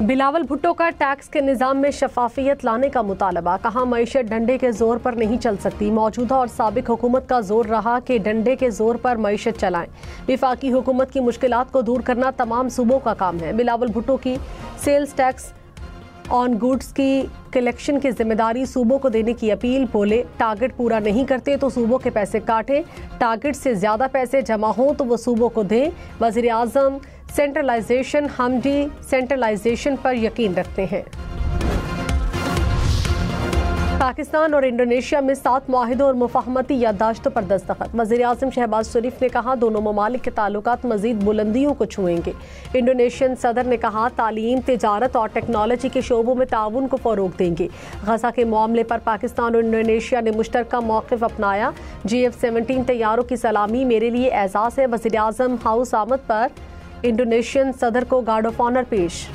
बिलावल भुट्टो का टैक्स के निज़ाम में शफाफियत लाने का मुतालबा। कहा मईशत डंडे के जोर पर नहीं चल सकती। मौजूदा और साबिक हुकूमत का जोर रहा कि डंडे के जोर पर मईशत चलाएं। विफाकी हुकूमत की मुश्किलात को दूर करना तमाम सूबों का काम है। बिलावल भुट्टो की सेल्स टैक्स ऑन गुड्स की कलेक्शन की जिम्मेदारी सूबों को देने की अपील। बोले टारगेट पूरा नहीं करते तो सूबों के पैसे काटें, टारगेट से ज्यादा पैसे जमा हों तो वो सूबों को दें। वज़ीर आज़म सेंट्रलाइजेशन, हम डिसेंट्रलाइजेशन पर यकीन रखते हैं। पाकिस्तान और इंडोनेशिया में 7 मुआहिदों और मुफाहमती याददाश्तों पर दस्तखत। वज़ीर आज़म शहबाज शरीफ ने कहा दोनों ममालिक के ताल्लुकात मज़ीद बुलंदियों को छुएंगे। इंडोनेशियन सदर ने कहा तालीम, तिजारत और टेक्नोलॉजी के शोबों में ताउन को फ़रोग देंगे। गजा के मामले पर पाकिस्तान और इंडोनेशिया ने मुश्तरका मौक़िफ़ अपनाया। GF-17 तैयारों की सलामी मेरे लिए एजाज़ है। वज़ीर आज़म हाउस आमद पर इंडोनेशियन सदर को गार्ड ऑफ ऑनर पेश।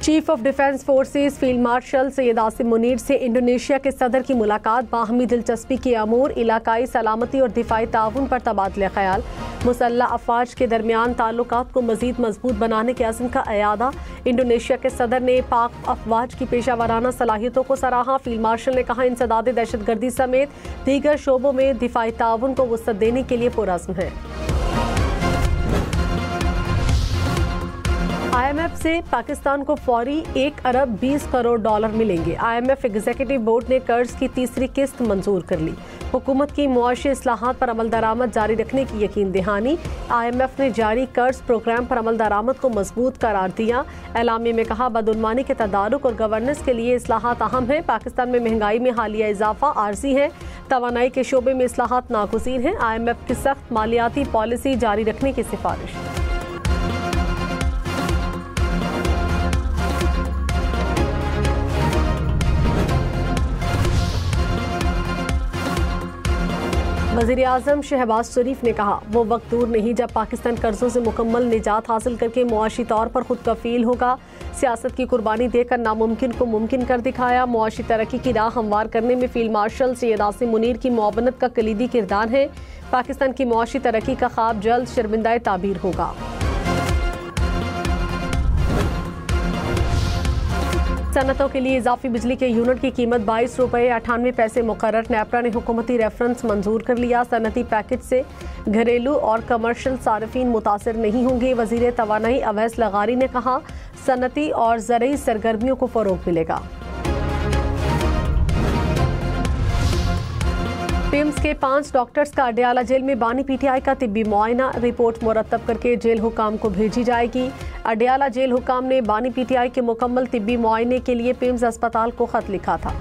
Chief of defence forces field marshal Syed Asim Munir से इंडोनेशिया के सदर की मुलाकात। बाहमी दिलचस्पी के अमूर, इलाकाई सलामती और दिफाई ताउन पर तबादला ख्याल। मुसल्लह अफवाज के दरमियान ताल्लुकात को मजीद मजबूत बनाने के अज़्म का अयादा। इंडोनेशिया के सदर ने पाक अफवाज की पेशा वाराना सलाहियतों को सराहा। फील्ड मार्शल ने कहा इंसदाद दहशतगर्दी समेत दीगर शोबों में दिफाई ताउन को वसअत देने के लिए पुरअज़्म है। IMF से पाकिस्तान को फौरी 1 अरब 20 करोड़ डॉलर मिलेंगे। IMF एग्जीक्यूटिव बोर्ड ने कर्ज की तीसरी किस्त मंजूर कर ली। हुकूमत की मुआशी इस्लाहात पर अमल दरामद जारी रखने की यकीन दहानी। IMF ने जारी कर्ज प्रोग्राम पर अमल दरामद को मजबूत करार दिया। एलामे में कहा बदउनवानी के तदारुक और गवर्नेंस के लिए इस्लाहात अहम है। पाकिस्तान में महंगाई में हालिया इजाफा आर्जी है। तवानाई के शोबे में इस्लाहात नागुज़ीर हैं। IMF की सख्त मालियाती पॉलिसी जारी रखने की सिफारिश। वज़ीर आज़म शहबाज शरीफ ने कहा वो वक्त दूर नहीं जब पाकिस्तान कर्जों से मुकम्मल निजात हासिल करके मुआशी तौर पर खुद कफील होगा। सियासत की कुर्बानी देकर नामुमकिन को मुमकिन कर दिखाया। मुआशी तरक्की की राह हमवार करने में फील्ड मार्शल सैयद आसिम मुनीर की मुआवनत का कलीदी किरदार है। पाकिस्तान की मुआशी तरक्की का ख्वाब जल्द शर्मिंदा ताबीर होगा। सनतों के लिए इजाफी बिजली के यूनिट की कीमत 22 रुपये 98 पैसे मुकर्रर। नेपरा ने हुकूमती रेफरेंस मंजूर कर लिया। सनती पैकेज से घरेलू और कमर्शियल सार्फिन मुतासर नहीं होंगे। वजीर तवानाई अवैस लगारी ने कहा सनती और ज़रई सरगर्मियों को फ़रोग मिलेगा। पिम्स के 5 डॉक्टर्स का अडयाला जेल में बानी PTI का तिब्बी मुआयना। रिपोर्ट मुरतब करके जेल हुकाम को भेजी जाएगी। अडयाला जेल हुकाम ने बानी PTI के मुकम्मल तिब्बी मुआयने के लिए पिम्स अस्पताल को खत लिखा था।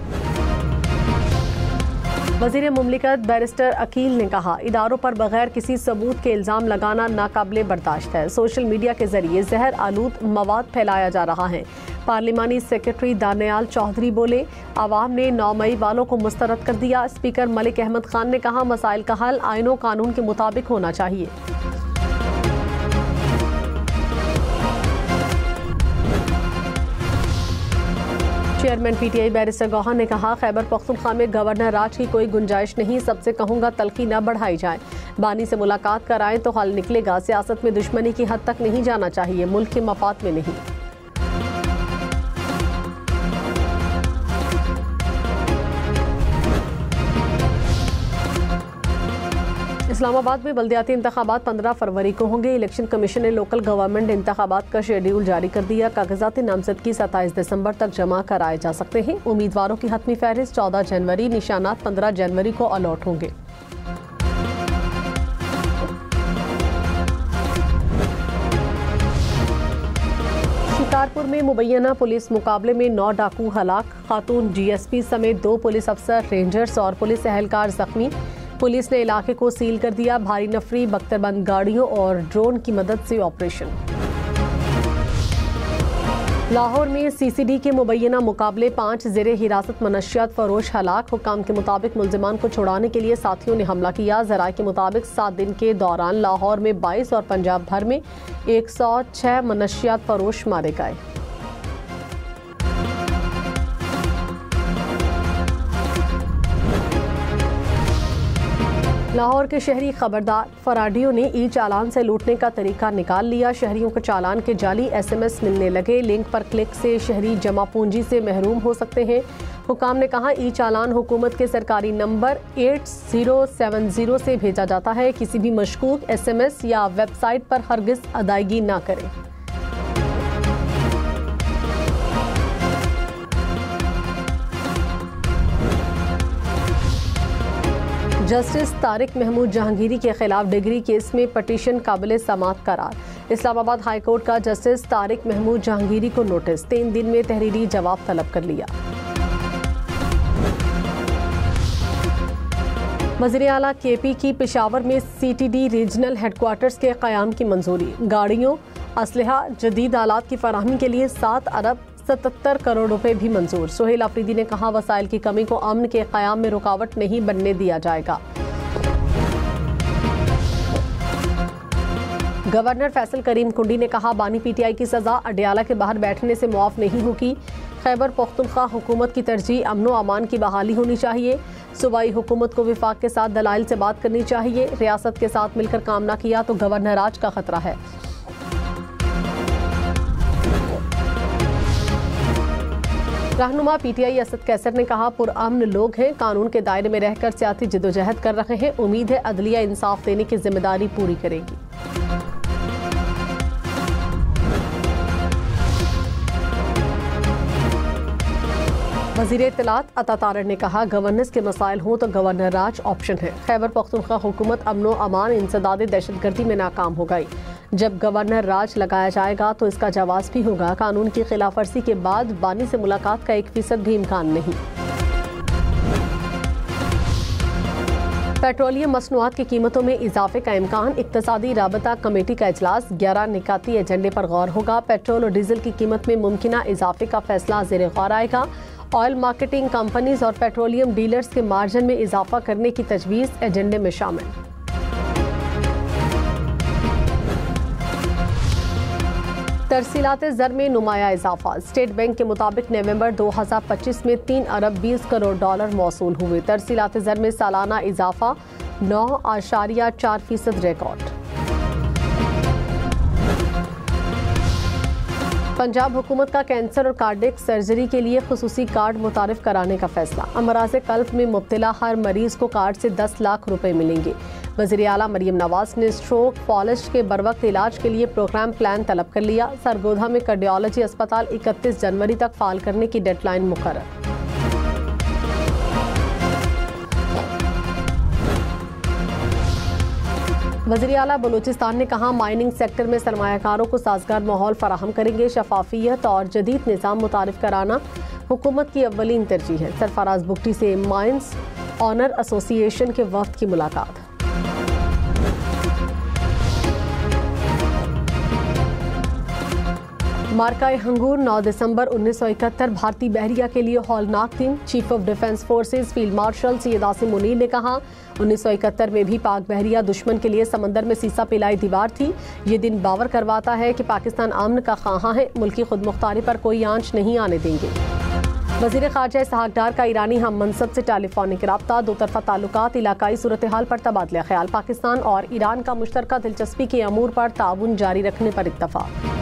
वज़ीर मुमलिकत बैरिस्टर अकील ने कहा इदारों पर बगैर किसी सबूत के इल्ज़ाम लगाना नाकाबिले बर्दाश्त है। सोशल मीडिया के जरिए जहर आलूद मवाद फैलाया जा रहा है। पार्लिमानी सेक्रेटरी दानियाल चौधरी बोले आवाम ने 9 मई वालों को मुस्तरद कर दिया। स्पीकर मलिक अहमद खान ने कहा मसाइल का हल आईन और कानून के मुताबिक होना चाहिए। चेयरमैन PTI बैरिस्टर गौहर ने कहा खैबर पख्तूनख्वा में गवर्नर राज की कोई गुंजाइश नहीं। सबसे कहूँगा तलखी न बढ़ाई जाए। बानी से मुलाकात कराएं तो हल निकलेगा। सियासत में दुश्मनी की हद तक नहीं जाना चाहिए, मुल्क के मफाद में नहीं। इस्लामाबाद में बल्दियाती इंतखाबात 15 फरवरी को होंगे। इलेक्शन कमीशन ने लोकल गवर्नमेंट इंतखाबात का शेड्यूल जारी कर दिया। कागजात नामजदगी 27 दिसंबर तक जमा कराए जा सकते हैं। उम्मीदवारों की हतमी फहरिस्त 14 जनवरी, निशानात 15 जनवरी को अलॉट होंगे। शिकारपुर में मुबैना पुलिस मुकाबले में 9 डाकू हलाक। खातून GSP समेत 2 पुलिस अफसर, रेंजर्स और पुलिस एहलकार जख्मी। पुलिस ने इलाके को सील कर दिया। भारी नफरी, बख्तरबंद गाड़ियों और ड्रोन की मदद से ऑपरेशन। लाहौर में CCD के मुबैना मुकाबले 5 ज़ेरे हिरासत मनशियात फरोश हलाक। हुकाम के मुताबिक मुल्जिमान को छुड़ाने के लिए साथियों ने हमला किया। ज़राए के मुताबिक 7 दिन के दौरान लाहौर में 22 और पंजाब भर में 106 मनशियात फरोश मारे गए। लाहौर के शहरी खबरदार फराडियों ने ई चालान से लूटने का तरीका निकाल लिया। शहरियों को चालान के जाली SMS मिलने लगे। लिंक पर क्लिक से शहरी जमा पूंजी से महरूम हो सकते हैं। हुकाम ने कहा, ई चालान हुकूमत के सरकारी नंबर 8070 से भेजा जाता है। किसी भी मशकूक SMS या वेबसाइट पर हरगिज अदायगी ना करें। जस्टिस तारिक महमूद जहांगीरी के खिलाफ डिग्री केस में पटिशन काबिल समाअत करार। इस्लामाबाद हाई कोर्ट का जस्टिस तारिक महमूद जहांगीरी को नोटिस, 3 दिन में तहरीरी जवाब तलब कर लिया। वज़ीर आला KP की पेशावर में CTD रीजनल हेडक्वार्टर्स के क़याम की मंजूरी। गाड़ियों, असलहा, जदीद आलात की फराहमी के लिए 7 अरब 77 करोड़ रुपए भी मंजूर। सुहेल अफरीदी ने कहा, वसाइल की कमी को अमन के क़याम में रुकावट नहीं बनने दिया जाएगा। गवर्नर फैसल करीम कुंडी ने कहा, बानी PTI की सजा अडयाला के बाहर बैठने से मुआफ नहीं होगी। खैबर पख्तूनख्वा हुकूमत की तरजीह अमन व अमान की बहाली होनी चाहिए। सूबाई हुकूमत को विफाक के साथ दलाइल से बात करनी चाहिए। रियासत के साथ मिलकर काम न किया तो गवर्नर राज का खतरा है। रहनुमा PTI असद कैसर ने कहा, पुरअमन लोग हैं, कानून के दायरे में रहकर सियासी जिदोजहद कर रहे हैं। उम्मीद है अदलिया इंसाफ देने की जिम्मेदारी पूरी करेगी। वज़ीर इत्तलात अता तारड़ ने कहा, गवर्नेंस के मसाइल हों तो गवर्नर राज ऑप्शन है। खैबर पख्तूनख्वा हुकूमत अमनो अमान इंसदाद दहशतगर्दी में नाकाम हो गई। जब गवर्नर राज लगाया जाएगा तो इसका जवाब भी होगा। कानून की खिलाफ वर्जी के बाद बानी से मुलाकात का 1% भी इम्कान नहीं। पेट्रोलियम मसनूआत की कीमतों में इजाफे का इम्कान। इक्तसादी राबता कमेटी का इजलास, 11 निकाती एजेंडे पर गौर होगा। पेट्रोल और डीजल की कीमत में मुमकिना इजाफे का फैसला ज़ेरे गौर आएगा। ऑयल मार्केटिंग कंपनीज और पेट्रोलियम डीलर्स के मार्जिन में इजाफा करने की तजवीज़ एजेंडे में शामिल। तरसीलात ज़र में नुमाया इजाफा। स्टेट बैंक के मुताबिक नवंबर 2025 में 3 अरब 20 करोड़ डॉलर मौसूल हुए। तरसीलात ज़र में सालाना इजाफा 9.4% रिकॉर्ड। पंजाब हुकूमत का कैंसर और कार्डियक सर्जरी के लिए खुसूसी कार्ड मुतारिफ कराने का फैसला। अमराज कल्ब में मुब्तला हर मरीज को कार्ड से 10 लाख रुपए मिलेंगे। वज़ीर आला मरियम नवाज ने स्ट्रोक, फॉलिश के बरवक्त इलाज के लिए प्रोग्राम प्लान तलब कर लिया। सरगोधा में कार्डियोलॉजी अस्पताल 31 जनवरी तक फाल करने की डेडलाइन मुकर्रर। वज़ीर आला बलूचिस्तान ने कहा, माइनिंग सेक्टर में सरमायाकारों को साजगार माहौल फराहम करेंगे। शफाफियत और जदीद निज़ाम मुतारिफ कराना हुकूमत की अव्वलीन तरजीह है। सरफराज बुगटी से माइंस ऑनर एसोसिएशन के वफ्द की मुलाकात। मार्का हंगूर 9 दिसंबर 1971 भारतीय बहरिया के लिए हौलनाक दिन। Chief of defence forces field marshal Syed Asim Munir ने कहा, 1971 में भी पाक बहरिया दुश्मन के लिए समंदर में सीसा पिलाई दीवार थी। ये दिन बावर करवाता है कि पाकिस्तान अमन का ख्वाहां है, मुल्की खुद मुख्तारी पर कोई आंच नहीं आने देंगे। वज़ीर ख़ारजा इसहाक डार का ईरानी हम मनसब से टेलीफोनिक रब्ता। दो तरफा ताल्लुकात, इलाकाई सूरत हाल पर तबादला ख्याल। पाकिस्तान और ईरान का मुश्तरका दिलचस्पी के अमूर पर ताउन जारी रखने पर इत्तफाक।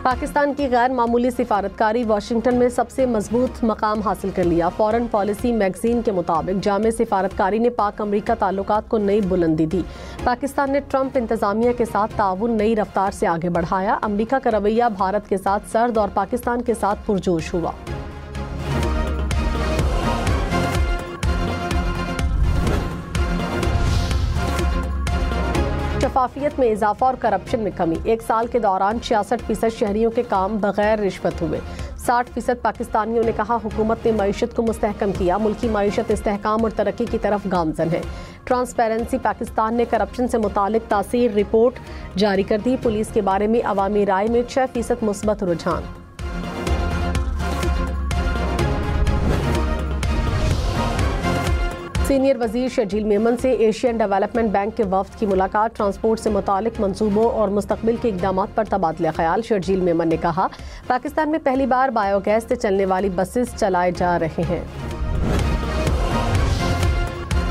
पाकिस्तान की गैर मामूली सिफारतकारी वाशिंगटन में सबसे मजबूत मकाम हासिल कर लिया। फॉरेन पॉलिसी मैगजीन के मुताबिक जामे सिफारतकारी ने पाक अमरीका ताल्लुकात को नई बुलंदी दी। पाकिस्तान ने ट्रंप इंतजामिया के साथ ताउन नई रफ्तार से आगे बढ़ाया। अमरीका का रवैया भारत के साथ सर्द और पाकिस्तान के साथ पुरजोश हुआ। शफाफियत में इजाफा और करप्शन में कमी। एक साल के दौरान 66% शहरियों के काम बगैर रिश्वत हुए। 60% पाकिस्तानियों ने कहा, हुकूमत ने मईशत को मुस्तहकम किया। मुल्की मईशत इस्तेहकाम और तरक्की की तरफ गामजन है। ट्रांसपेरेंसी पाकिस्तान ने करप्शन से मुतालिक तासीर रिपोर्ट जारी कर दी। पुलिस के बारे में अवामी राय में 6% मुस्बत रुझान। सीनियर वजीर शर्जील मेमन से एशियन डेवलपमेंट बैंक के वफ्द की मुलाकात। ट्रांसपोर्ट से मुतालिक मंसूबों और मुस्तकबिल के इकदामात पर तबादला ख्याल। शर्जील मेमन ने कहा, पाकिस्तान में पहली बार बायोगैस से चलने वाली बसेस चलाए जा रहे हैं।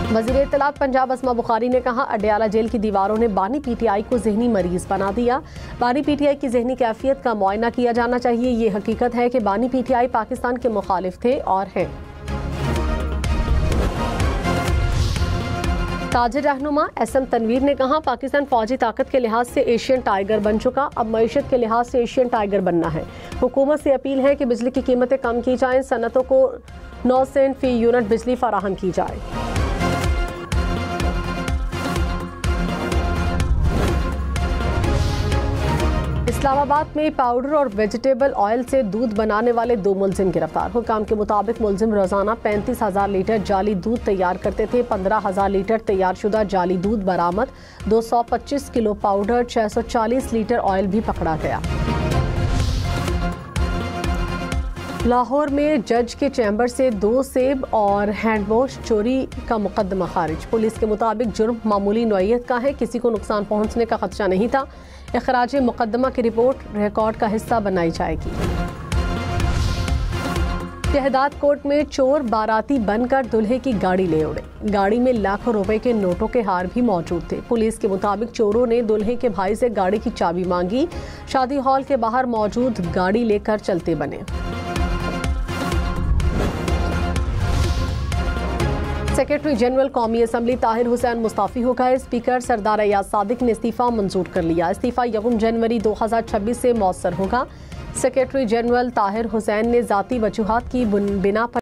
वज़ीर इत्तलात पंजाब अस्मा बुखारी ने कहा, अडयाला जेल की दीवारों ने बानी पीटीआई को जहनी मरीज बना दिया। बानी पीटीआई की जहनी कैफियत का मुआयना किया जाना चाहिए। ये हकीकत है कि बानी पीटीआई पाकिस्तान के मुखालिफ थे और हैं। ताजिर रहनुमा SM तनवीर ने कहा, पाकिस्तान फौजी ताकत के लिहाज से एशियन टाइगर बन चुका, अब मईशत के लिहाज से एशियन टाइगर बनना है। हुकूमत से अपील है कि बिजली की कीमतें कम की जाएं, सनतों को 9 सेंट फी यूनिट बिजली फराहम की जाए। इस्लामाबाद में पाउडर और वेजिटेबल ऑयल से दूध बनाने वाले 2 मुलजिम गिरफ्तार। हुकाम के मुताबिक मुलजिम रोजाना 35,000 लीटर जाली दूध तैयार करते थे। 15,000 लीटर तैयारशुदा जाली दूध बरामद। 225 किलो पाउडर, 640 लीटर ऑयल भी पकड़ा गया। लाहौर में जज के चैम्बर से 2 सेब और हैंड वॉश चोरी का मुकदमा खारिज। पुलिस के मुताबिक जुर्म मामूली नौइयत का है, किसी को नुकसान पहुंचने का खदशा नहीं था। इखराज मुकदमा की रिपोर्ट रिकॉर्ड का हिस्सा बनाई जाएगी। शहदाद कोर्ट में चोर बाराती बनकर दुल्हे की गाड़ी ले उड़े। गाड़ी में लाखों रुपए के नोटों के हार भी मौजूद थे। पुलिस के मुताबिक चोरों ने दुल्हे के भाई से गाड़ी की चाबी मांगी। शादी हॉल के बाहर मौजूद गाड़ी लेकर चलते बने। सेक्रेटरी जनरल कौमी असम्बली ताहिर हुसैन मुस्ताफी हो गए। स्पीकर सरदार अयाज सादिक ने इस्तीफा मंजूर कर लिया। इस्तीफा 1 जनवरी 2026 से मौसर होगा। सेक्रेटरी जनरल ताहिर हुसैन ने जाती वजूहात की बिना पर